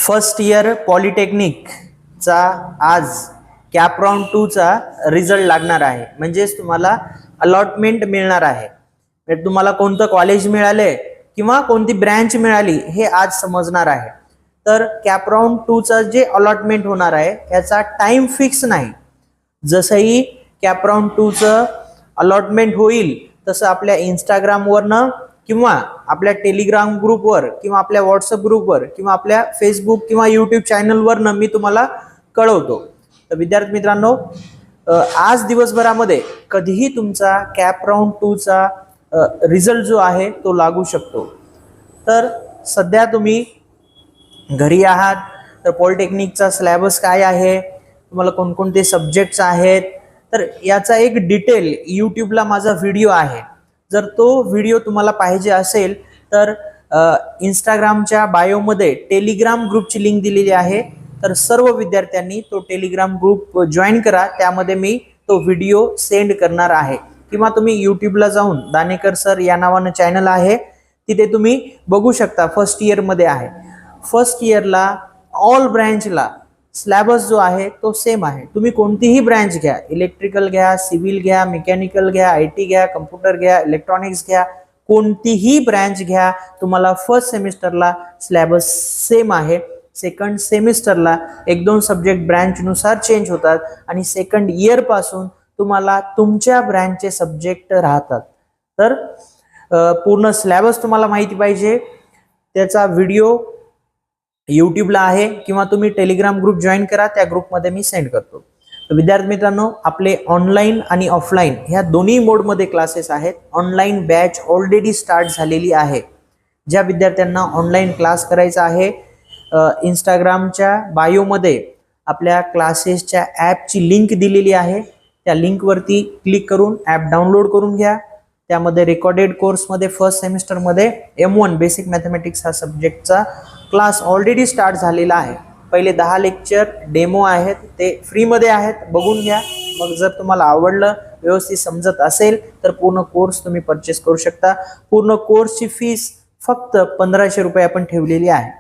First year पॉलिटेक्निकचा आज cap round 2 चा result लागणार आहे. म्हणजेच तुम्हाला अलॉटमेंट मिळणार आहे. तर तुम्हाला कोणतं कॉलेज मिळाले किंवा कोणती ब्रँच मिळाली हे आज समजणार आहे. तर कॅप राऊंड 2 चा जे अलॉटमेंट होणार आहे याचा टाइम फिक्स नाही. जसंही कॅप राऊंड 2 चं अलॉटमेंट होईल तसं आपल्या इंस्टाग्रामवरनं किंवा आपल्या टेलिग्राम ग्रुपवर किंवा आपल्या व्हॉट्सअप ग्रुपवर किंवा आपल्या फेसबुक किंवा यूट्यूब चॅनलवरनं मी तुम्हाला कळवतो. तर विद्यार्थी मित्रांनो, आज दिवसभरामध्ये कधीही तुमचा कॅप राऊंड 2 चा रिझल्ट जो आहे तो लागू शकतो. तर सध्या तुम्ही घरी आहात, तर पॉलिटेक्निकचा सिलेबस काय आहे, तुम्हाला कोणकोणते सब्जेक्ट्स आहेत, तर याचा एक डिटेल यूट्यूबला माझा व्हिडिओ आहे. जर तो व्हिडिओ तुम्हाला पाहिजे असेल तर इंस्टाग्रामच्या बायोमध्ये टेलिग्राम ग्रुपची लिंक दिलेली आहे. तर सर्व विद्यार्थ्यांनी तो टेलिग्राम ग्रुप जॉईन करा. त्यामध्ये मी तो व्हिडिओ सेंड करणार आहे. किंवा तुम्ही यूट्यूबला जाऊन दानेकर सर या नावानं चॅनल आहे, तिथे तुम्ही बघू शकता. फर्स्ट इयरमध्ये आहे. फर्स्ट इयरला ऑल ब्रँचला सिलेबस जो आहे तो सेम आहे. तुम्ही कोणतीही ब्रँच घ्या, इलेक्ट्रिकल घ्या, सिव्हिल घ्या, मेकॅनिकल घ्या, आयटी घ्या, कम्प्युटर घ्या, इलेक्ट्रॉनिक्स घ्या, कोणतीही ब्रँच घ्या, तुम्हाला फर्स्ट सेमिस्टरला सिलेबस सेम आहे. सेकंड सेमिस्टरला 1-2 सब्जेक्ट ब्रँचनुसार चेंज होतात आणि सेकंड इयर पासून तुम्हाला तुमच्या ब्रँचचे सब्जेक्ट राहतात. तर पूर्ण सिलेबस तुम्हाला माहिती पाहिजे, त्याचा व्हिडिओ यूट्यूबला आहे किंवा तुम्ही टेलिग्राम ग्रुप जॉईन करा, त्या ग्रुपमध्ये मी सेंड करतो. तर विद्यार्थी मित्रांनो, आपले ऑनलाईन आणि ऑफलाईन ह्या दोन्ही मोडमध्ये क्लासेस आहेत. ऑनलाईन बॅच ऑलरेडी स्टार्ट झालेली आहे. ज्या विद्यार्थ्यांना ऑनलाईन क्लास करायचा आहे, इंस्टाग्रामच्या बायोमध्ये आपल्या क्लासेसच्या ॲपची लिंक दिलेली आहे. त्या लिंकवरती क्लिक करून ॲप डाउनलोड करून घ्या. त्यामध्ये रेकॉर्डेड कोर्समध्ये फर्स्ट सेमिस्टरमध्ये M1 बेसिक मॅथमॅटिक्स हा सब्जेक्टचा क्लास ऑलरेडी स्टार्ट झालेला आहे. पहिले 10 लेक्चर डेमो आहेत, ते फ्रीमध्ये आहेत, बघून घ्या. मग जर तुम्हाला आवडलं, व्यवस्थित समजत असेल तर पूर्ण कोर्स तुम्ही परचेस करू शकता. पूर्ण कोर्सची फीस फक्त 1500 रुपये आपण ठेवलेली आहे.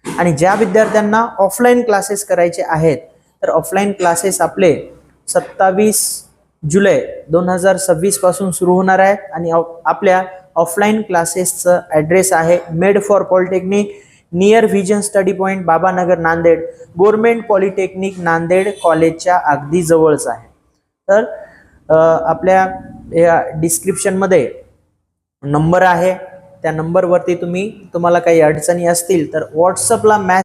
आणि ज्या विद्यार्थ्यांना ऑफलाईन क्लासेस करायचे आहेत तर ऑफलाईन क्लासेस आपले 27 जुलै 2026 पासून सुरू होणार आहेत. आणि आपल्या ऑफलाईन क्लासेसचं ॲड्रेस आहे made for polytechnic, near vision study point, Babanagar, Nanded. Government polytechnic Nanded कॉलेजच्या अगदी जवळच आहे. तर आपल्या या डिस्क्रिप्शनमध्ये नंबर आहे, त्या नंबरवरती तुम्हाला काही अडचणी असतील तर व्हॉट्सअपला